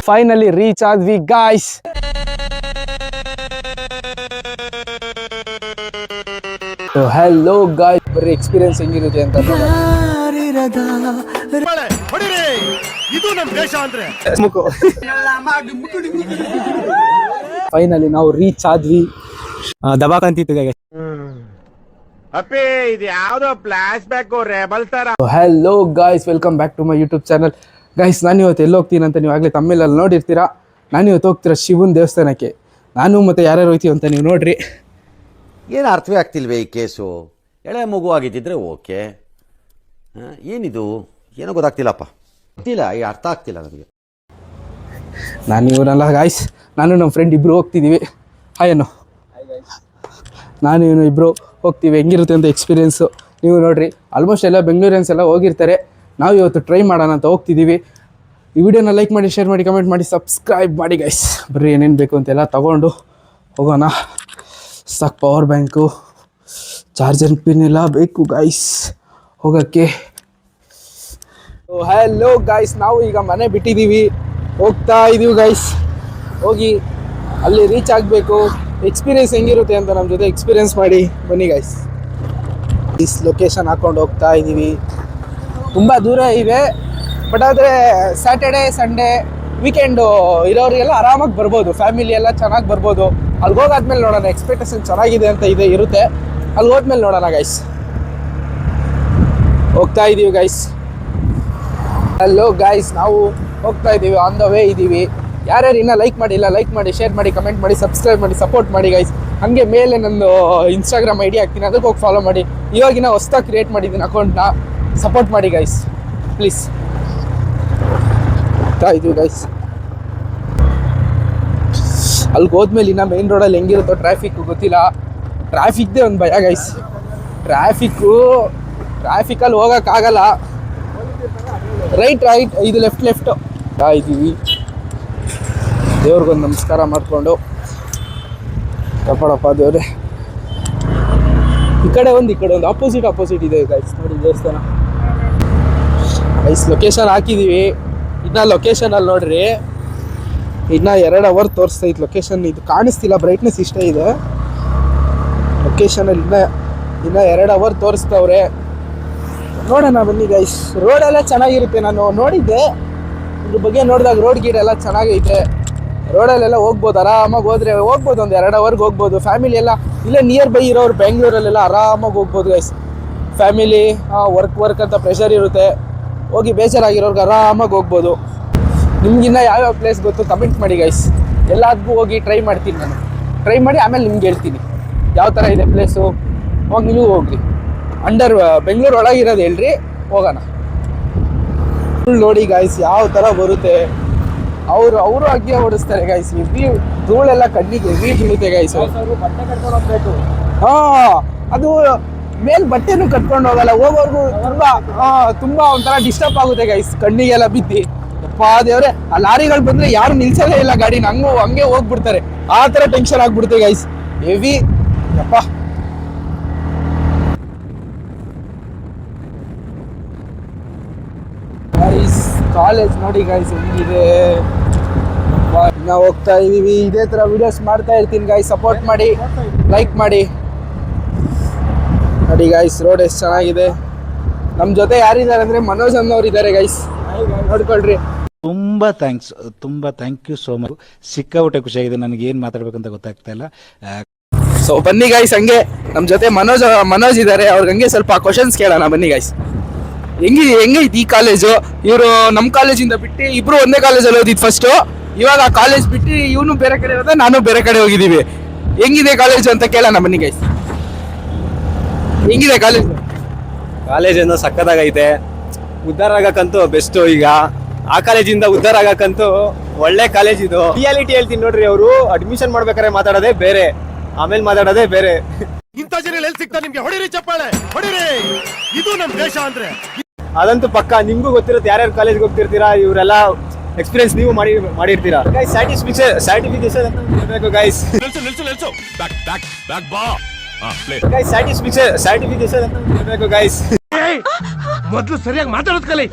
Finally reach ಆದ್ವಿ guys. Hello guys, ಬರೀ experience ಹೆಂಗಿರುತ್ತೆ ಅಂತ ಫೈನಲಿ ನಾವು ರೀಚ್ ಆದ್ವಿ. ದಬಾಕಂತಿತ್ತು ಗಾಯ್ಸ್. ಇದು ಯಾವ್ದೋ ಫ್ಲಾಶ್ ಬ್ಯಾಕ್ ರೆಬಲ್ ತರ. Hello guys, welcome back to my YouTube channel. Guys, ನಾನು ಇವತ್ತು ಎಲ್ಲಿ ಹೋಗ್ತೀನಿ ಅಂತ ನೀವು ಆಗಲೇ ತಮ್ಮೇಲಲ್ಲಿ ನೋಡಿರ್ತೀರಾ. ನಾನು ಇವತ್ತು ಹೋಗ್ತೀರಾ ಶಿವನ ದೇವಸ್ಥಾನಕ್ಕೆ. ನಾನು ಮತ್ತು ಯಾರ್ಯಾರು ಹೋಗ್ತೀವಿ ಅಂತ ನೀವು ನೋಡ್ರಿ. ಏನು ಅರ್ಥವೇ ಆಗ್ತಿಲ್ವೇ ಈ ಕೇಸು? ಎಳೆ ಮಗು ಆಗಿದ್ದಿದ್ರೆ ಓಕೆ, ಏನಿದು ಏನೋ ಗೊತ್ತಾಗ್ತಿಲ್ಲಪ್ಪ, ಗೊತ್ತಿಲ್ಲ, ಈ ಅರ್ಥ ಆಗ್ತಿಲ್ಲ ನನಗೆ. ನಾನು ಇವನಲ್ಲ ಗಾಯ್ಸ್, ನಾನು ನಮ್ಮ ಫ್ರೆಂಡ್ ಇಬ್ಬರು ಹೋಗ್ತಿದ್ದೀವಿ. ಹಾಯ್ ನಾನು ಇವನು ಇಬ್ಬರು ಹೋಗ್ತೀವಿ. ಹೆಂಗಿರುತ್ತೆ ಅಂತ ಎಕ್ಸ್ಪೀರಿಯೆನ್ಸು ನೀವು ನೋಡಿರಿ. ಆಲ್ಮೋಸ್ಟ್ ಎಲ್ಲ ಬೆಂಗಳೂರಿಯನ್ಸ್ ಎಲ್ಲ ಹೋಗಿರ್ತಾರೆ. ನಾವು ಇವತ್ತು ಟ್ರೈ ಮಾಡೋಣ ಅಂತ ಹೋಗ್ತಿದ್ದೀವಿ. ಈ ವಿಡಿಯೋನ ಲೈಕ್ ಮಾಡಿ, ಶೇರ್ ಮಾಡಿ, ಕಮೆಂಟ್ ಮಾಡಿ, ಸಬ್ಸ್ಕ್ರೈಬ್ ಮಾಡಿ ಗೈಸ್. ಬರ್ರಿ, ಏನೇನು ಬೇಕು ಅಂತೆಲ್ಲ ತೊಗೊಂಡು ಹೋಗೋಣ. ಸಾಕು, ಪವರ್ ಬ್ಯಾಂಕು, ಚಾರ್ಜರ್ ಪಿನ್ ಎಲ್ಲ ಬೇಕು ಗೈಸ್ ಹೋಗೋಕ್ಕೆ. ಹಲೋ ಗೈಸ್, ನಾವು ಈಗ ಮನೆ ಬಿಟ್ಟಿದ್ದೀವಿ, ಹೋಗ್ತಾ ಇದ್ದೀವಿ ಗೈಸ್. ಹೋಗಿ ಅಲ್ಲಿ ರೀಚ್ ಆಗಬೇಕು. ಎಕ್ಸ್ಪೀರಿಯೆನ್ಸ್ ಹೆಂಗಿರುತ್ತೆ ಅಂತ ನಮ್ಮ ಜೊತೆ ಎಕ್ಸ್ಪೀರಿಯೆನ್ಸ್ ಮಾಡಿ ಬನ್ನಿ ಗೈಸ್. ಲೊಕೇಶನ್ ಹಾಕ್ಕೊಂಡು ಹೋಗ್ತಾ ಇದ್ದೀವಿ. ತುಂಬ ದೂರ ಇದೆ, ಬಟ್ ಆದರೆ ಸ್ಯಾಟರ್ಡೇ ಸಂಡೇ ವೀಕೆಂಡು ಇರೋರಿಗೆಲ್ಲ ಆರಾಮಾಗಿ ಬರ್ಬೋದು. ಫ್ಯಾಮಿಲಿ ಎಲ್ಲ ಚೆನ್ನಾಗಿ ಬರ್ಬೋದು. ಅಲ್ಲಿಗೆ ಹೋಗಾದ್ಮೇಲೆ ನೋಡೋಣ. ಎಕ್ಸ್ಪೆಕ್ಟೇಷನ್ ಚೆನ್ನಾಗಿದೆ ಅಂತ ಇರುತ್ತೆ. ಅಲ್ಲಿ ಹೋದ್ಮೇಲೆ ನೋಡೋಣ ಗೈಸ್. ಹೋಗ್ತಾ ಇದ್ದೀವಿ ಗೈಸ್. ಹಲೋ ಗೈಸ್, ನಾವು ಹೋಗ್ತಾ ಇದ್ದೀವಿ, ಆನ್ ದ ವೇ ಇದ್ದೀವಿ. ಯಾರ್ಯಾರು ಇನ್ನೂ ಲೈಕ್ ಮಾಡಿಲ್ಲ, ಲೈಕ್ ಮಾಡಿ, ಶೇರ್ ಮಾಡಿ, ಕಮೆಂಟ್ ಮಾಡಿ, ಸಬ್ಸ್ಕ್ರೈಬ್ ಮಾಡಿ, ಸಪೋರ್ಟ್ ಮಾಡಿ ಗೈಸ್. ಹಾಗೆ ಮೇಲೆ ನಂದು ಇನ್ಸ್ಟಾಗ್ರಾಮ್ ಐಡಿ ಹಾಕ್ತೀನಿ, ಅದಕ್ಕೆ ಹೋಗಿ ಫಾಲೋ ಮಾಡಿ. ಇವಾಗಿನ ಹೊಸ್ದಾಗಿ ಕ್ರಿಯೇಟ್ ಮಾಡಿದ್ದೀನಿ ಅಕೌಂಟ್ನ. ಸಪೋರ್ಟ್ ಮಾಡಿ ಗೈಸ್ ಪ್ಲೀಸ್. ಹೋಗ್ತಾ ಇದ್ದೀವಿ ಗೈಸ್. ಅಲ್ಲಿಗೆ ಹೋದ್ಮೇಲೆ ಇನ್ನು ಮೇನ್ ರೋಡಲ್ಲಿ ಹೆಂಗಿರುತ್ತೋ ಟ್ರಾಫಿಕ್ಕು ಗೊತ್ತಿಲ್ಲ. ಟ್ರಾಫಿಕ್ದೇ ಒಂದು ಭಯ ಗೈಸ್. ಟ್ರಾಫಿಕಲ್ಲಿ ಹೋಗೋಕ್ಕಾಗಲ್ಲ. ರೈಟ್, ಇದು ಲೆಫ್ಟ್ ಹೋಗ್ತಾ ಇದ್ದೀವಿ. ದೇವ್ರಿಗೊಂದು ನಮಸ್ಕಾರ ಮಾಡಿಕೊಂಡು, ಕಾಪಾಡಪ್ಪ ದೇವ್ರೆ. ಈ ಕಡೆ ಒಂದು ಆಪೋಸಿಟ್ ಇದೆ ಗೈಸ್. ನೋಡಿ ದೇವಸ್ಥಾನ ಗೈಸ್. ಲೊಕೇಶನ್ ಹಾಕಿದ್ದೀವಿ. ಇನ್ನು ಲೊಕೇಶನಲ್ಲಿ ನೋಡ್ರಿ, ಇನ್ನು 2 ಅವರ್ ತೋರಿಸ್ತೈತೆ ಲೊಕೇಶನ್. ಇದು ಕಾಣಿಸ್ತಿಲ್ಲ, ಬ್ರೈಟ್ನೆಸ್ ಇಷ್ಟೇ ಇದೆ. ಲೊಕೇಶನಲ್ಲಿ ಇನ್ನು 2 ಅವರ್ ತೋರಿಸ್ತವ್ರೆ. ನೋಡೋಣ ಬನ್ನಿ ಗೈಸ್. ರೋಡೆಲ್ಲ ಚೆನ್ನಾಗಿರುತ್ತೆ. ನಾನು ನೋಡಿದ್ದೆ, ಇದ್ರ ಬಗ್ಗೆ ನೋಡಿದಾಗ ರೋಡ್ ಗೀಡೆಲ್ಲ ಚೆನ್ನಾಗೈತೆ. ರೋಡಲ್ಲೆಲ್ಲ ಹೋಗ್ಬೋದು, ಆರಾಮಾಗಿ ಹೋಗ್ಬೋದು. ಒಂದು 2 ಅವರ್ಗೆ ಹೋಗ್ಬೋದು. ಫ್ಯಾಮಿಲಿ ಎಲ್ಲ ಇಲ್ಲೇ ನಿಯರ್ ಬೈ ಇರೋರು ಬೆಂಗಳೂರಲ್ಲೆಲ್ಲ ಆರಾಮಾಗಿ ಹೋಗ್ಬೋದು ಗೈಸ್. ಫ್ಯಾಮಿಲಿ ವರ್ಕ್ ಅಂತ ಪ್ರೆಷರ್ ಇರುತ್ತೆ, ಹೋಗಿ ಬೇಜಾರಾಗಿರೋರ್ಗೆ ಆರಾಮಾಗಿ ಹೋಗ್ಬೋದು. ನಿಮ್ಗಿನ್ನ ಯಾವ್ಯಾವ ಪ್ಲೇಸ್ ಗೊತ್ತು ಕಮೆಂಟ್ ಮಾಡಿ ಗೈಸ್. ಎಲ್ಲದಕ್ಕೂ ಹೋಗಿ ಟ್ರೈ ಮಾಡ್ತೀನಿ ನಾನು. ಟ್ರೈ ಮಾಡಿ ಆಮೇಲೆ ನಿಮ್ಗೆ ಹೇಳ್ತೀನಿ ಯಾವ ಥರ ಇದೆ ಪ್ಲೇಸು. ಹೋಗಿ ನೀವು ಹೋಗ್ರಿ. ಬೆಂಗಳೂರು ಒಳಗಿರೋದು ಹೇಳ್ರಿ, ಹೋಗೋಣ. ನೋಡಿ ಗಾಯ್ಸ್ ಯಾವ ಥರ ಬರುತ್ತೆ. ಅವರು ಅಗ್ಗೆ ಓಡಿಸ್ತಾರೆ ಗೈಸ್. ಧೂಳೆಲ್ಲ ಕಣ್ಣಿಗೆ ಬೀಳುತ್ತೆ ಗೈಸ್. ಅದು ಮೇಲ್ ಬಟ್ಟೆನೂ ಕಟ್ಕೊಂಡು ಹೋಗಲ್ಲ. ಹೋಗೋರ್ಗು ತುಂಬಾ ಒಂಥರ ಡಿಸ್ಟರ್ಬ್ ಆಗುತ್ತೆ ಗೈಸ್. ಕಣ್ಣಿಗೆಲ್ಲ ಬಿದ್ದು ಅಪ್ಪಾ ದೇವ್ರೆ. ಆ ಲಾರಿಗಳು ಬಂದ್ರೆ ಯಾರು ನಿಲ್ಸೋದೇ ಇಲ್ಲ ಗಾಡಿನ. ಹಂಗೆ ಹೋಗ್ಬಿಡ್ತಾರೆ. ಆ ಥರ ಟೆನ್ಷನ್ ಆಗ್ಬಿಡುತ್ತೆ ಗೈಸ್. ಹೆವಿ ಅಪ್ಪ. ಕಾಲೇಜ್ ನೋಡಿ ಗೈಸ್ ಹೆಂಗಿದೆ. ನಾವು ಹೋಗ್ತಾ ಇದೀವಿ. ಇದೇ ತರ ವಿಡಿಯೋಸ್ ಮಾಡ್ತಾ ಇರ್ತೀನಿ ಗೈಸ್. ಸಪೋರ್ಟ್ ಮಾಡಿ, ಲೈಕ್ ಮಾಡಿ. ನೋಡಿ ಗೈಸ್, ರೋಡ್ ಎಷ್ಟು ಚೆನ್ನಾಗಿದೆ. ನಮ್ಮ ಜೊತೆ ಯಾರಿದ್ದಾರೆ ಅಂದ್ರೆ ಮನೋಜ್ ಅನ್ನೋರು ಇದ್ದಾರೆ ಗೈಸ್, ನೋಡ್ಕೊಳ್ರಿ. ತುಂಬಾ ಥ್ಯಾಂಕ್ ಯು ಸೋ ಮಚ್. ಸಿಕ್ಕಾಬಿಟ್ಟೆ ಖುಷಿಯಾಗಿದೆ. ನನಗೆ ಏನು ಮಾತಾಡ್ಬೇಕಂತ ಗೊತ್ತಾಗ್ತಾ ಇಲ್ಲ. ಸೊ ಬನ್ನಿ ಗೈಸ್, ಹಂಗೆ ನಮ್ಮ ಜೊತೆ ಮನೋಜ್ ಇದ್ದಾರೆ. ಅವ್ರಿಗೆ ಹಂಗೆ ಸ್ವಲ್ಪ ಕ್ವಶನ್ಸ್ ಕೇಳೋಣ ಬನ್ನಿ ಗೈಸ್. ಹೆಂಗೈತಿ ಈ ಕಾಲೇಜು? ಇವರು ನಮ್ಮ ಕಾಲೇಜಿಂದ ಬಿಟ್ಟು ಇಬ್ರು ಒಂದೇ ಕಾಲೇಜಲ್ಲಿ ಓದಿದ್ದು ಫಸ್ಟು. ಇವಾಗ ಆ ಕಾಲೇಜ್ ಬಿಟ್ಟು ಇವನು ಬೇರೆ ಕಡೆ ಹೋದ, ನಾನು ಬೇರೆ ಕಡೆ ಹೋಗಿದ್ದೀವಿ. ಹೆಂಗಿದೆ ಕಾಲೇಜು ಅಂತ ಕೇಳೋಣ ಬನ್ನಿ ಗೈಸ್. ಹೆಂಗಿದೆ ಕಾಲೇಜೇನೋ ಸಕ್ಕತ್ತಾಗೈತೆ. ಉದ್ಧಾರ ಆಗಕ್ಕಂತೂ ಬೆಸ್ಟು. ಈಗ ಆ ಕಾಲೇಜಿಂದ ಉದ್ಧಾರ ಆಗಕ್ಕಂತೂ ಒಳ್ಳೆ ಕಾಲೇಜ್ ಇದು. ರಿಯಾಲಿಟಿ ಹೇಳ್ತೀನಿ ನೋಡ್ರಿ. ಅವರು ಅಡ್ಮಿಷನ್ ಮಾಡ್ಬೇಕಾದ್ರೆ ಮಾತಾಡೋದೇ ಬೇರೆ, ಆಮೇಲೆ ಮಾತಾಡೋದೇ ಬೇರೆ. ಇಂಥ ಜನ ಎಲ್ಲಿ ಸಿಗ್ತಾರೆ ನಿಮ್ಗೆ? ಹೊಡಿರಿ ಚಪ್ಪಾಳೆ, ಹೊಡಿರಿ. ಇದು ನಮ್ಮ ದೇಶ ಅಂದ್ರೆ. ಅದಂತೂ ಪಕ್ಕ. ನಿಮ್ಗೂ ಗೊತ್ತಿರುತ್ತೆ ಯಾರ್ಯಾರು ಕಾಲೇಜ್ಗೆ ಹೋಗ್ತಿರ್ತೀರಾ. ಇವರೆಲ್ಲ ಎಕ್ಸ್ಪೀರಿಯನ್ಸ್ ನೀವು ಮಾಡಿರ್ತೀರಾ. ಸರ್ಟಿಫಿಕೇಶನ್ ಅಂತ ಇರಬೇಕು ಗೈಸ್. ನಿಲ್ಸು. ಬ್ಯಾಕ್ ಬಾ. ಸರ್ಟಿಫಿಕೇಶನ್ ಅಂತ ಇರಬೇಕು ಗೈಸ್. ಮೊದಲು ಸರಿಯಾಗಿ ಮಾತಾಡೋದು ಕಲಿ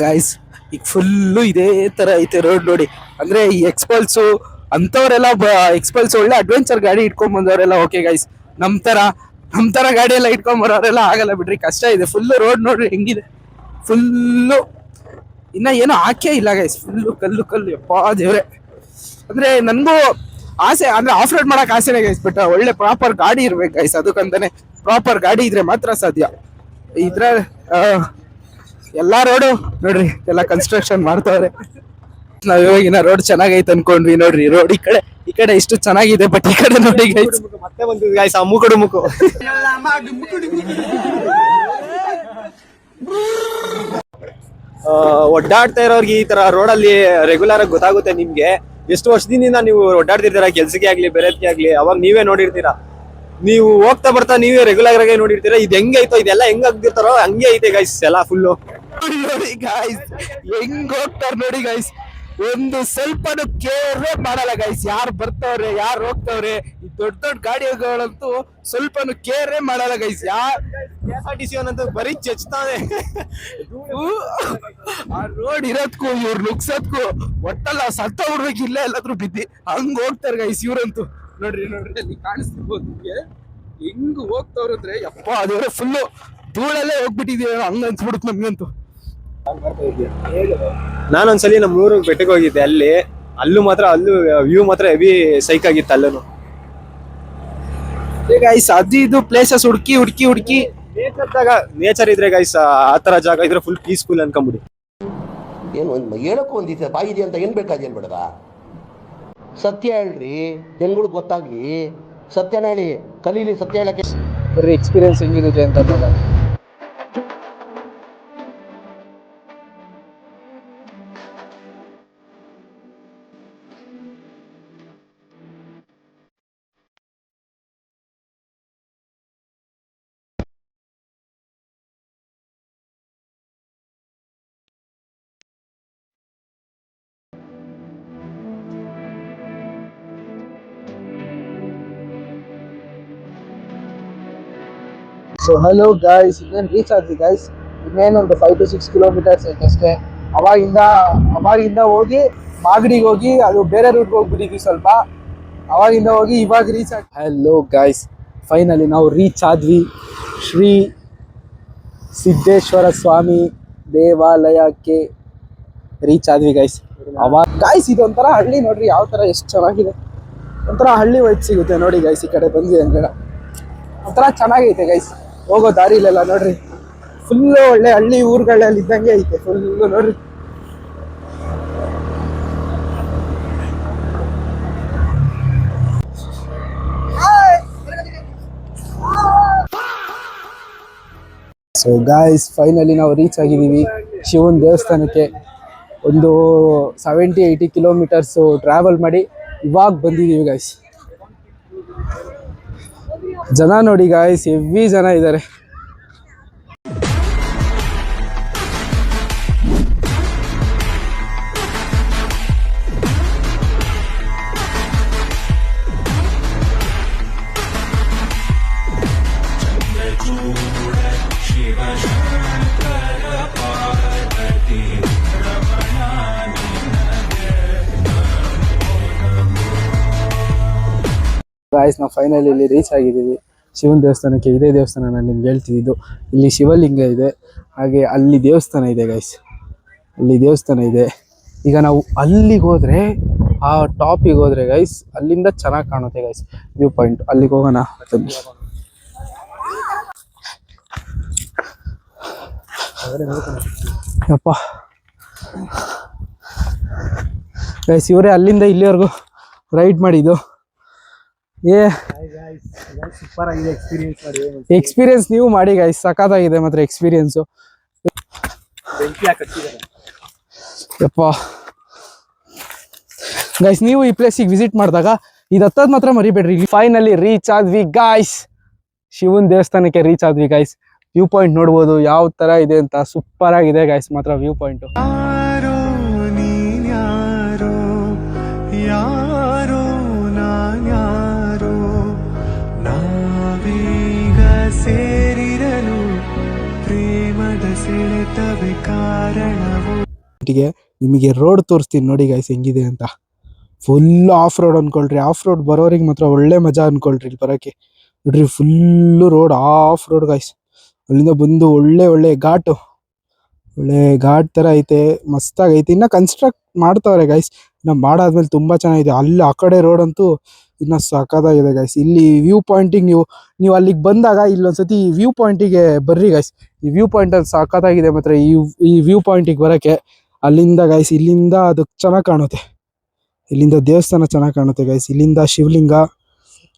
ಗೈಸ್. ಈಗ ಫುಲ್ಲು ಇದೇ ತರ ಐತೆ ರೋಡ್ ನೋಡಿ. ಅಂದ್ರೆ ಈ ಎಕ್ಸ್ಪಲ್ಸು ಅಂತವರೆಲ್ಲ ಎಕ್ಸ್ಪಲ್ಸ್ ಒಳ್ಳೆ ಅಡ್ವೆಂಚರ್ ಗಾಡಿ ಇಟ್ಕೊಂಡ್ ಬಂದವರೆಲ್ಲ ಓಕೆ ಗೈಸ್. ನಮ್ ತರ ಗಾಡಿ ಎಲ್ಲ ಇಟ್ಕೊಂಡ್ ಬರೋರೆಲ್ಲ ಆಗಲ್ಲ ಬಿಡ್ರಿ, ಕಷ್ಟ ಇದೆ. ಫುಲ್ಲು ರೋಡ್ ನೋಡ್ರಿ ಹೆಂಗಿದೆ, ಫುಲ್ಲು ಇನ್ನ ಏನೋ ಹಾಕೇ ಇಲ್ಲ ಗೈಸ್, ಫುಲ್ಲು ಕಲ್ಲು ಯಪ್ಪಾ ದೇವ್ರೆ. ಅಂದ್ರೆ ನನ್ಗೂ ಆಸೆ, ಅಂದ್ರೆ ಆಫ್ ರೋಡ್ ಮಾಡಕ್ ಆಸೆನೇ ಗೈಸ್, ಬಟ್ ಒಳ್ಳೆ ಪ್ರಾಪರ್ ಗಾಡಿ ಇರ್ಬೇಕು ಗೈಸ್. ಅದಕ್ಕಂತಾನೆ ಪ್ರಾಪರ್ ಗಾಡಿ ಇದ್ರೆ ಮಾತ್ರ ಸಾಧ್ಯ. ಇದ್ರ ಎಲ್ಲಾ ರೋಡು ನೋಡ್ರಿ ಎಲ್ಲ ಕನ್ಸ್ಟ್ರಕ್ಷನ್ ಮಾಡ್ತಾವ್ರೆ. ನಾವ್ ಇವಾಗಿನ ರೋಡ್ ಚೆನ್ನಾಗೈತೆ ಅನ್ಕೊಂಡ್ವಿ, ನೋಡ್ರಿ ರೋಡ್ ಈ ಕಡೆ ಇಷ್ಟು ಚೆನ್ನಾಗಿದೆ, ಬಟ್ ಈ ಕಡೆ ನೋಡಿ ಗೈಸ್ ಮತ್ತೆ ಬಂದು ಗಾಯ್ಸ್ ಆ ಮೂಕಡು ಮುಕ್ಕು. ಒಡ್ಡಾಡ್ತಾ ಇರೋರ್ಗೆ ಈ ತರ ರೋಡಲ್ಲಿ ರೆಗ್ಯುಲರ್ ಆಗಿ ಗೊತ್ತಾಗುತ್ತೆ ನಿಮ್ಗೆ. ಎಷ್ಟು ವರ್ಷದಿಂದ ನೀವು ಒಡ್ಡಾಡ್ತಿರ್ತೀರಾ ಕೆಲ್ಸಕ್ಕೆ ಆಗ್ಲಿ ಬೇರೆದಕ್ಕೆ ಆಗ್ಲಿ, ಅವಾಗ ನೀವೇ ನೋಡಿರ್ತೀರಾ. ನೀವು ಹೋಗ್ತಾ ಬರ್ತಾ ನೀವೇ ರೆಗ್ಯುಲರ್ ಆಗಿ ನೋಡಿರ್ತೀರಾ. ಇದು ಹೆಂಗೈತೋ, ಇದೆಲ್ಲ ಹೆಂಗ್ ಆಗ್ತಿರ್ತಾರೋ ಹಂಗೆ ಐತೆ ಗೈಸ್ ಎಲ್ಲ ಫುಲ್ಲು. ನೋಡಿ ಗೈಸ್ ಹೆಂಗ್ ಹೋಗ್ತಾರ ನೋಡಿ ಗೈಸ್, ಒಂದು ಸ್ವಲ್ಪನೂ ಕೇರೇ ಮಾಡಲ್ಲ ಗೈಸ್. ಯಾರು ಬರ್ತವ್ರೆ ಯಾರು ಹೋಗ್ತವ್ರೆ, ಈ ದೊಡ್ಡ ಗಾಡಿಗಳಂತೂ ಸ್ವಲ್ಪನೂ ಕೇರೇ ಮಾಡಲ್ಲ ಗೈಸ್. KSRTC ಅನ್ನಂತೂ ಬರೀ ಚೆಚ್ತಾನೆ. ಆ ರೋಡ್ ಇರೋದ್ಕು ಇವ್ರು ನುಗ್ಸೋದ್ಕು ಒಟ್ಟಲ್ಲ ಸತ್ತ ಬಿಡ್ಬೇಕು, ಇಲ್ಲ ಎಲ್ಲಾದ್ರೂ ಬಿದ್ದಿ ಹಂಗ್ ಹೋಗ್ತಾರ ಗೈಸ್ ಇವ್ರಂತೂ. ನೋಡ್ರಿ ಅಲ್ಲಿ ಕಾಣಿಸ್ತಿರ್ಬೋದು ನಿಮ್ಗೆ ಹೆಂಗ್ ಹೋಗ್ತವ್ರಂದ್ರೆ ಯಪ್ಪ ಅದೇವ್ರೆ ಫುಲ್ಲು ಧೂಳಲ್ಲೇ ಹೋಗ್ಬಿಟ್ಟಿದೀವಿ ಹಂಗ ಅನ್ಸ್ಬಿಡುತ್ತೆ ನಮ್ಗಂತೂ. ನಾನೊಂದ್ಸಲಿ ನಮ್ಮ ಊರಿಗೆ ಬೆಟ್ಟಕ್ಕೆ ಹೋಗಿದ್ದೆ, ಅಲ್ಲೂ ವ್ಯೂ ಮಾತ್ರ ಹೆವಿ ಸೈಕ್ ಆಗಿತ್ತು ಅಲ್ಲೂ. ಗೈಸ್ ಅದು ಇದು ಪ್ಲೇಸಸ್ ಹುಡುಕಿ ನೇಚರ್ ಇದ್ರೆ ಗೈಸ್ ಆ ತರ ಜಾಗ ಇದ್ರೆ ಫುಲ್ ಪೀಸ್ಫುಲ್ ಅನ್ಕೊಂಬಿಡಿ. ಏನು ಹೇಳಕ್ಕೂ ಒಂದಿದೆ ಬಾಯಿದೆ ಅಂತ ಏನು ಬೇಕಾದೇನು ಬೇಡದ, ಸತ್ಯ ಹೇಳ್ರಿ ಜನಗಳಿಗೆ ಗೊತ್ತಾಗ್ಲಿ, ಸತ್ಯನ ಹೇಳಿ ಕಲೀಲಿ, ಸತ್ಯ ಹೇಳಕ್ಕೆ ಬರೀ ಎಕ್ಸ್ಪೀರಿಯನ್ಸ್ ಹೆಂಗಿರುತ್ತೆ ಅಂತ. ಸೊ ಹಲೋ ಗಾಯ್ಸ್, ಇನ್ನೇನು ರೀಚ್ ಆದ್ವಿ ಗಾಯ್ಸ್. ಇನ್ನೇನೊಂದು 5 to 6 ಕಿಲೋಮೀಟರ್ಸ್ ಐತೆ ಅಷ್ಟೇ. ಅವಾಗಿಂದ ಹೋಗಿ ಮಾಗಡಿಗೆ ಹೋಗಿ ಅದು ಬೇರೆ ರೂಟ್ಗೆ ಹೋಗ್ಬಿಟ್ಟಿದ್ವಿ ಸ್ವಲ್ಪ. ಅವಾಗಿಂದ ಹೋಗಿ ಇವಾಗ ರೀಚ್ ಆಗಿ. ಹಲೋ ಗಾಯ್ಸ್, ಫೈನಲಿ ನಾವು ರೀಚ್ ಆದ್ವಿ ಶ್ರೀ ಸಿದ್ದೇಶ್ವರ ಸ್ವಾಮಿ ದೇವಾಲಯಕ್ಕೆ ರೀಚ್ ಆದ್ವಿ ಗೈಸ್. ಅವಾಗ ಗಾಯ್ಸ್ ಇದೊಂಥರ ಹಳ್ಳಿ ನೋಡ್ರಿ, ಯಾವ ಥರ ಎಷ್ಟು ಚೆನ್ನಾಗಿದೆ, ಒಂಥರ ಹಳ್ಳಿ ವೈಟ್ ಸಿಗುತ್ತೆ ನೋಡಿ ಗೈಸ್. ಈ ಕಡೆ ಬಂದ್ವಿ ಅಂದ್ರೆ ಒಂಥರ ಚೆನ್ನಾಗೈತೆ ಗೈಸ್. ಹೋಗೋ ದಾರಿಲೆಲ್ಲ ನೋಡ್ರಿ ಫುಲ್ಲು ಒಳ್ಳೆ ಹಳ್ಳಿ ಊರುಗಳಲ್ಲಿ ಇದ್ದಂಗೆ ಐತೆ ಫುಲ್ಲು ನೋಡ್ರಿ. ಸೊ ಗಾಯ್ಸ್ ಫೈನಲಿ ನಾವು ರೀಚ್ ಆಗಿದ್ದೀವಿ ಶಿವನ ದೇವಸ್ಥಾನಕ್ಕೆ. ಒಂದು 70-80 ಕಿಲೋಮೀಟರ್ಸು ಟ್ರಾವೆಲ್ ಮಾಡಿ ಇವಾಗ ಬಂದಿದ್ದೀವಿ ಗಾಯ್ಸ್. ಜನ ನೋಡಿ ಗಾಯ್ಸ್, ಹೆವಿ ಜನ ಇದ್ದಾರೆ. ಗಾಯ್ಸ್ ನಾವು ಫೈನಲಿ ಇಲ್ಲಿ ರೀಚ್ ಆಗಿದ್ದೀವಿ ಶಿವನ ದೇವಸ್ಥಾನಕ್ಕೆ. ಇದೇ ದೇವಸ್ಥಾನ ನಾನು ನಿಮ್ಗೆ ಹೇಳ್ತಿದ್ದು. ಇಲ್ಲಿ ಶಿವಲಿಂಗ ಇದೆ, ಹಾಗೆ ಅಲ್ಲಿ ದೇವಸ್ಥಾನ ಇದೆ ಗೈಸ್, ಅಲ್ಲಿ ದೇವಸ್ಥಾನ ಇದೆ. ಈಗ ನಾವು ಅಲ್ಲಿಗೆ ಹೋದರೆ, ಆ ಟಾಪಿಗೆ ಹೋದರೆ ಗೈಸ್, ಅಲ್ಲಿಂದ ಚೆನ್ನಾಗಿ ಕಾಣುತ್ತೆ ಗೈಸ್ ವ್ಯೂ ಪಾಯಿಂಟ್. ಅಲ್ಲಿಗೆ ಹೋಗೋಣ ಬನ್ನಿ. ಯಪ್ಪ ಗೈಸ್, ಇವರೇ ಅಲ್ಲಿಂದ ಇಲ್ಲಿವರೆಗೂ ರೈಡ್ ಮಾಡಿದ್ದು. ಸೂಪರ್ ಆಗಿದೆ ಎಕ್ಸ್ಪೀರಿಯನ್ಸ್ ನೀವು ಮಾಡಿ ಗೈಸ್, ಸಖತ್ತಾಗಿದೆ ಮಾತ್ರ ಎಕ್ಸ್ಪೀರಿಯನ್ಸು. ಯಪ್ಪ ಗೈಸ್, ನೀವು ಈ ಪ್ಲೇಸಿಗೆ ವಿಸಿಟ್ ಮಾಡಿದಾಗ ಇದು ಹತ್ತದ್ ಮಾತ್ರ ಮರಿಬೇಡ್ರಿ. ಫೈನಲಿ ರೀಚ್ ಆದ್ವಿ ಗಾಯ್ಸ್, ಶಿವನ್ ದೇವಸ್ಥಾನಕ್ಕೆ ರೀಚ್ ಆದ್ವಿ ಗಾಯ್ಸ್. ವ್ಯೂ ಪಾಯಿಂಟ್ ನೋಡ್ಬೋದು ಯಾವ ತರ ಇದೆ ಅಂತ, ಸೂಪರ್ ಆಗಿದೆ ಗಾಯ್ಸ್ ಮಾತ್ರ ವ್ಯೂ ಪಾಯಿಂಟ್. ಒಟ್ಟಿಗೆ ನಿಮಗೆ ರೋಡ್ ತೋರಿಸ್ತೀನಿ ನೋಡಿ ಗೈಸ್ ಹೆಂಗಿದೆ ಅಂತ. ಫುಲ್ ಆಫ್ ರೋಡ್ ಅನ್ಕೊಳ್ರಿ. ಆಫ್ ರೋಡ್ ಬರೋರಿಗೆ ಮಾತ್ರ ಒಳ್ಳೆ ಮಜಾ ಅನ್ಕೊಳ್ರಿ ಇಲ್ಲಿ ಬರೋಕ್ಕೆ. ನೋಡ್ರಿ full road off road guys. ಅಲ್ಲಿಂದ ಬಂದು ಒಳ್ಳೆ ಘಾಟು, ಒಳ್ಳೆ ಘಾಟ್ ಥರ ಐತೆ, ಮಸ್ತಾಗೈತೆ. ಇನ್ನು ಕನ್ಸ್ಟ್ರಕ್ಟ್ ಮಾಡ್ತಾವ್ರೆ ಗೈಸ್, ಇನ್ನು ಮಾಡಾದ್ಮೇಲೆ ತುಂಬ ಚೆನ್ನಾಗಿದೆ. ಅಲ್ಲಿ ಆ ಕಡೆ ರೋಡ್ ಅಂತೂ ಇನ್ನು ಸಖತ್ತಾಗಿದೆ ಗೈಸ್. ಇಲ್ಲಿ ವ್ಯೂ ಪಾಯಿಂಟಿಗೆ ನೀವು ಅಲ್ಲಿಗೆ ಬಂದಾಗ ಇಲ್ಲೊಂದ್ಸತಿ ವ್ಯೂ ಪಾಯಿಂಟಿಗೆ ಬರ್ರಿ ಗೈಸ್. ಈ ವ್ಯೂ ಪಾಯಿಂಟಲ್ಲಿ ಸಖತ್ತಾಗಿದೆ ಮಾತ್ರ. ಈ ವ್ಯೂ ಪಾಯಿಂಟಿಗೆ ಬರೋಕ್ಕೆ ಅಲ್ಲಿಂದ ಗೈಸ್, ಇಲ್ಲಿಂದ ಅದು ಚೆನ್ನಾಗಿ ಕಾಣುತ್ತೆ. ಇಲ್ಲಿಂದ ದೇವಸ್ಥಾನ ಚೆನ್ನಾಗಿ ಕಾಣುತ್ತೆ ಗೈಸ್. ಇಲ್ಲಿಂದ ಶಿವಲಿಂಗ,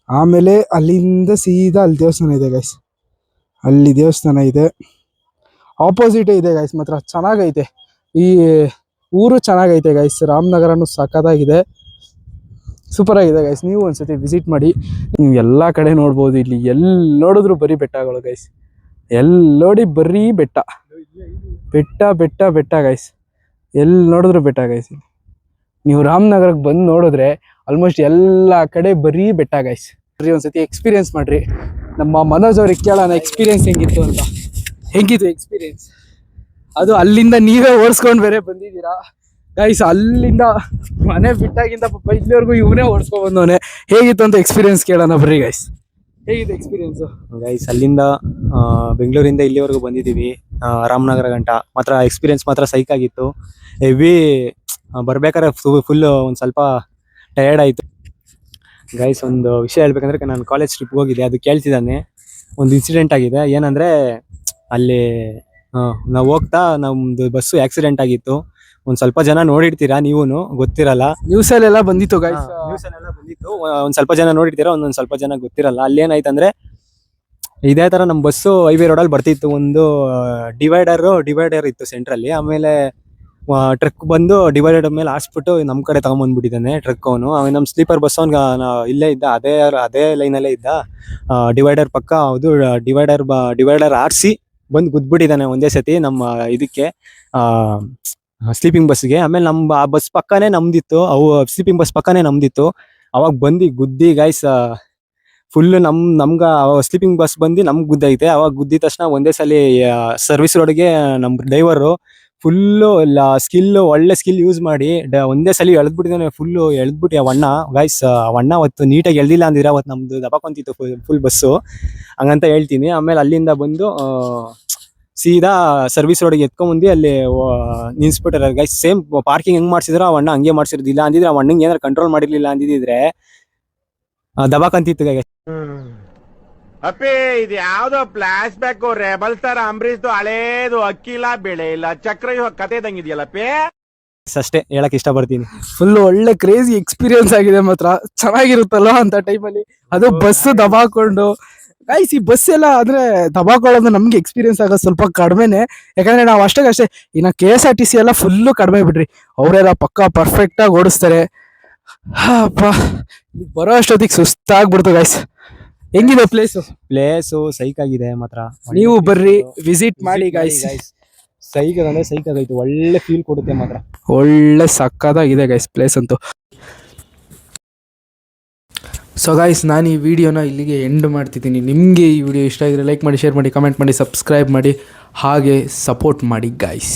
ಆಮೇಲೆ ಅಲ್ಲಿಂದ ಸೀದಾ ಅಲ್ಲಿ ದೇವಸ್ಥಾನ ಇದೆ ಗೈಸ್. ಅಲ್ಲಿ ದೇವಸ್ಥಾನ ಇದೆ, ಆಪೋಸಿಟೇ ಇದೆ ಗೈಸ್. ಮಾತ್ರ ಚೆನ್ನಾಗೈತೆ ಈ ಊರು, ಚೆನ್ನಾಗೈತೆ ಗೈಸ್. ರಾಮನಗರನು ಸಖತ್ತಾಗಿದೆ, ಸೂಪರ್ ಆಗಿದೆ ಗೈಸ್. ನೀವು ಒಂದ್ಸತಿ ವಿಸಿಟ್ ಮಾಡಿ. ನೀವು ಎಲ್ಲ ಕಡೆ ನೋಡ್ಬೋದು. ಇಲ್ಲಿ ಎಲ್ಲಿ ನೋಡಿದ್ರು ಬರೀ ಬೆಟ್ಟಗಳು ಗೈಸ್. ಎಲ್ಲಿ ನೋಡಿ ಬರೀ ಬೆಟ್ಟ ಗೈಸ್. ಎಲ್ಲಿ ನೋಡಿದ್ರು ಬೆಟ್ಟ ಗೈಸ್. ನೀವು ರಾಮನಗರಕ್ಕೆ ಬಂದು ನೋಡಿದ್ರೆ ಆಲ್ಮೋಸ್ಟ್ ಎಲ್ಲ ಕಡೆ ಬರೀ ಬೆಟ್ಟ ಗೈಸ್. ಬರ್ರಿ ಒಂದ್ಸತಿ ಎಕ್ಸ್ಪೀರಿಯನ್ಸ್ ಮಾಡ್ರಿ. ನಮ್ಮ ಮನೋಜ್ ಅವ್ರಿಗೆ ಕೇಳೋಣ ಎಕ್ಸ್ಪೀರಿಯನ್ಸ್ ಹೆಂಗಿತ್ತು ಅಂತ. ಹೆಂಗಿತ್ತು ಎಕ್ಸ್ಪೀರಿಯನ್ಸ್? ಅದು ಅಲ್ಲಿಂದ ನೀವೇ ಓಡಿಸ್ಕೊಂಡು ಬೇರೆ ಬಂದಿದ್ದೀರಾ ಗೈಸ್. ಅಲ್ಲಿಂದ ಮನೆ ಬಿಟ್ಟಾಗಿಂದ ಪಾಪ ಇಲ್ಲಿವರೆಗೂ ಇವನೇ ಓಡಿಸ್ಕೊಂಡು ಬಂದವನೇ. ಹೇಗಿತ್ತು ಅಂತ ಎಕ್ಸ್ಪೀರಿಯನ್ಸ್ ಕೇಳೋಣ ಬರ್ರಿ ಗೈಸ್. ಹೇಗಿದೆ ಎಕ್ಸ್ಪೀರಿಯನ್ಸು ಗೈಸ್? ಅಲ್ಲಿಂದ ಬೆಂಗಳೂರಿಂದ ಇಲ್ಲಿವರೆಗೂ ಬಂದಿದ್ದೀವಿ, ರಾಮನಗರ ಗಂಟ. ಮಾತ್ರ ಎಕ್ಸ್ಪೀರಿಯನ್ಸ್ ಮಾತ್ರ ಸೈಕ್ ಆಗಿತ್ತು. ಹೆವಿ ಬರ್ಬೇಕಾದ್ರೆ ಫುಲ್ ಒಂದು ಸ್ವಲ್ಪ ಟಯರ್ಡ್ ಆಯಿತು ಗೈಸ್. ಒಂದು ವಿಷಯ ಹೇಳ್ಬೇಕಂದ್ರೆ, ನಾನು ಕಾಲೇಜ್ ಟ್ರಿಪ್ಗೆ ಹೋಗಿದ್ದೆ, ಅದು ಕೇಳ್ತಿದ್ದಾನೆ. ಒಂದು ಇನ್ಸಿಡೆಂಟ್ ಆಗಿದೆ. ಏನಂದರೆ ಅಲ್ಲಿ ನಾವು ಹೋಗ್ತಾ ನಮ್ಮದು ಬಸ್ಸು ಆಕ್ಸಿಡೆಂಟ್ ಆಗಿತ್ತು. ಒಂದು ಸ್ವಲ್ಪ ಜನ ನೋಡಿರ್ತೀರಾ, ನೀವೂ ಗೊತ್ತಿರಲ್ಲ. ನ್ಯೂಸಲ್ಲೆಲ್ಲ ಬಂದಿತ್ತು ಗೈಸ್. ನ್ಯೂಸಲ್ಲೆಲ್ಲ ಬಂದಿತ್ತು. ಒಂದು ಸ್ವಲ್ಪ ಜನ ನೋಡಿರ್ತೀರಾ, ಒಂದೊಂದು ಸ್ವಲ್ಪ ಜನ ಗೊತ್ತಿರಲ್ಲ. ಅಲ್ಲಿ ಏನಾಯ್ತಂದ್ರೆ, ಇದೇ ಥರ ನಮ್ಮ ಬಸ್ಸು ಹೈವೇ ರೋಡಲ್ಲಿ ಬರ್ತಿತ್ತು. ಒಂದು ಡಿವೈಡರ್ ಇತ್ತು ಸೆಂಟ್ರಲ್ಲಿ. ಆಮೇಲೆ ಟ್ರಕ್ ಬಂದು ಡಿವೈಡರ್ ಮೇಲೆ ಹಾಸ್ಬಿಟ್ಟು ನಮ್ಮ ಕಡೆ ತಗೊಂಬಂದ್ಬಿಟ್ಟಿದ್ದಾನೆ ಟ್ರಕ್. ಅವನು ನಮ್ಮ ಸ್ಲೀಪರ್ ಬಸ್ ಅವ್ನಿಗೆ ಇಲ್ಲೇ ಇದ್ದ, ಅದೇ ಲೈನಲ್ಲೇ ಇದ್ದ. ಡಿವೈಡರ್ ಪಕ್ಕ ಅದು ಡಿವೈಡರ್ ಆರಿಸಿ ಬಂದು ಗುದ್ಬಿಟ್ಟಿದ್ದಾನೆ ಒಂದೇ ಸತಿ ನಮ್ಮ ಇದಕ್ಕೆ, ಸ್ಲೀಪಿಂಗ್ ಬಸ್ಗೆ. ಆಮೇಲೆ ಆ ಬಸ್ ಪಕ್ಕನೇ ನಮ್ದಿತ್ತು, ಸ್ಲೀಪಿಂಗ್ ಬಸ್ ಪಕ್ಕನೇ ನಮ್ದಿತ್ತು. ಅವಾಗ ಬಂದು ಗುದ್ದಿ ಗೈಸ್, ಫುಲ್ ನಮ್ಗೆ ಸ್ಲೀಪಿಂಗ್ ಬಸ್ ಬಂದು ನಮ್ಗೆ ಗುದ್ದೈತೆ. ಅವಾಗ ಗುದ್ದಿದ ತಕ್ಷಣ ಒಂದೇ ಸಲ ಸರ್ವಿಸ್ ರೋಡ್ಗೆ ನಮ್ಮ ಡ್ರೈವರು ಫುಲ್ಲು ಒಳ್ಳೆ ಸ್ಕಿಲ್ ಯೂಸ್ ಮಾಡಿ ಒಂದೇ ಸಲ ಎಳೆದ್ಬಿಟ್ಟಿದ್ದಾನೆ. ಫುಲ್ಲು ಎಳೆದ್ಬಿಟ್ಟು ಅವಣ್ಣ ಗೈಸ್, ಅವಣ್ಣ ಅವತ್ತು ನೀಟಾಗಿ ಎಳ್ದಿಲ್ಲ ಅಂದಿರ ಅವತ್ತು ನಮ್ದು ದಬಾಕೊಂತಿತ್ತು ಫುಲ್ ಬಸ್ಸು, ಹಂಗಂತ ಹೇಳ್ತೀನಿ. ಆಮೇಲೆ ಅಲ್ಲಿಂದ ಬಂದು ಸೀದಾ ಸರ್ವಿಸ್ ರೋಡಿಗೆ ಎತ್ಕೊಂಬಂದು ಅಲ್ಲಿ ನಿಲ್ಸ್ಬಿಟ್ಟಾರೆ ಗೈಸ್. ಸೇಮ್ ಪಾರ್ಕಿಂಗ್ ಹೆಂಗ್ ಮಾಡ್ಸಿದ್ರು ಅವಣ್ಣ ಹಂಗೆ ಮಾಡ್ಸಿರೋದಿಲ್ಲ ಅಂದಿದ್ರೆ, ಅವಣ್ಣಂಗೆ ಏನಾರು ಕಂಟ್ರೋಲ್ ಮಾಡಿರ್ಲಿಲ್ಲ ಅಂದಿದ್ರೆ ದಬಾಕಂತಿತ್ತು ಗೈಸ್. ಅಪ್ಪೇ ಇದು ಯಾವ್ದೋ ಫ್ಲಾಶ್ ಬ್ಯಾಕ್ ರೆಬಲ್ ತರ ಅಂಬರೀಶ್ ಹಳೇದು, ಅಕ್ಕಿಲ್ಲ ಬೆಳೆ ಇಲ್ಲ ಚಕ್ರ ಕತೆ ಇದಂಗಿದೆಯಲ್ಲಪ್ಪೇ. ಅಷ್ಟೇ ಹೇಳಕ್ ಇಷ್ಟಪಡ್ತೀನಿ. ಫುಲ್ ಒಳ್ಳೆ ಕ್ರೇಜಿ ಎಕ್ಸ್ಪೀರಿಯನ್ಸ್ ಆಗಿದೆ ಮಾತ್ರ. ಚೆನ್ನಾಗಿರುತ್ತಲ್ಲ ಅಂತ ಟೈಮಲ್ಲಿ, ಅದು ಬಸ್ ದಬಾಕೊಂಡು ಗೈಸ್. ಈ ಬಸ್ ಎಲ್ಲ ಅಂದ್ರೆ ದಬಾಕೊಳ್ಳೋದು ನಮ್ಗೆ ಎಕ್ಸ್ಪೀರಿಯನ್ಸ್ ಆಗೋದು ಸ್ವಲ್ಪ ಕಡಿಮೆನೆ, ಯಾಕಂದ್ರೆ ನಾವು ಅಷ್ಟೇ. ಇನ್ನು KSRTC ಎಲ್ಲ ಫುಲ್ಲು ಕಡಿಮೆ ಬಿಡ್ರಿ. ಅವರೆಲ್ಲ ಪಕ್ಕ ಪರ್ಫೆಕ್ಟ್ ಆಗಿ ಓಡಿಸ್ತಾರೆ. ಅಪ್ಪ ಬರೋ ಅಷ್ಟೊತ್ತಿಗೆ ಸುಸ್ತಾಗ್ಬಿಡ್ತು ಗೈಸ್. ಹೆಂಗಿದೆ ಪ್ಲೇಸು ಸೈಕ್ ಆಗಿದೆ ಮಾತ್ರ. ನೀವು ಬರ್ರಿ, ವಿಸಿಟ್ ಮಾಡಿ ಗೈಸ್. ಸೈಕ್ ಅಂದ್ರೆ ಸೈಕ್ ಆಗೈತೆ, ಒಳ್ಳೆ ಫೀಲ್ ಕೊಡುತ್ತೆ ಮಾತ್ರ. ಒಳ್ಳೆ ಸಕ್ಕದಾಗಿದೆ ಗೈಸ್ ಪ್ಲೇಸ್ ಅಂತೂ. ಸೊ ಗೈಸ್, ನಾನು ಈ ವಿಡಿಯೋನ ಇಲ್ಲಿಗೆ ಎಂಡ್ ಮಾಡ್ತಿದ್ದೀನಿ. ನಿಮಗೆ ಈ ವಿಡಿಯೋ ಇಷ್ಟ ಆಗಿದ್ರೆ ಲೈಕ್ ಮಾಡಿ, ಶೇರ್ ಮಾಡಿ, ಕಮೆಂಟ್ ಮಾಡಿ, ಸಬ್ಸ್ಕ್ರೈಬ್ ಮಾಡಿ, ಹಾಗೆ ಸಪೋರ್ಟ್ ಮಾಡಿ ಗೈಸ್.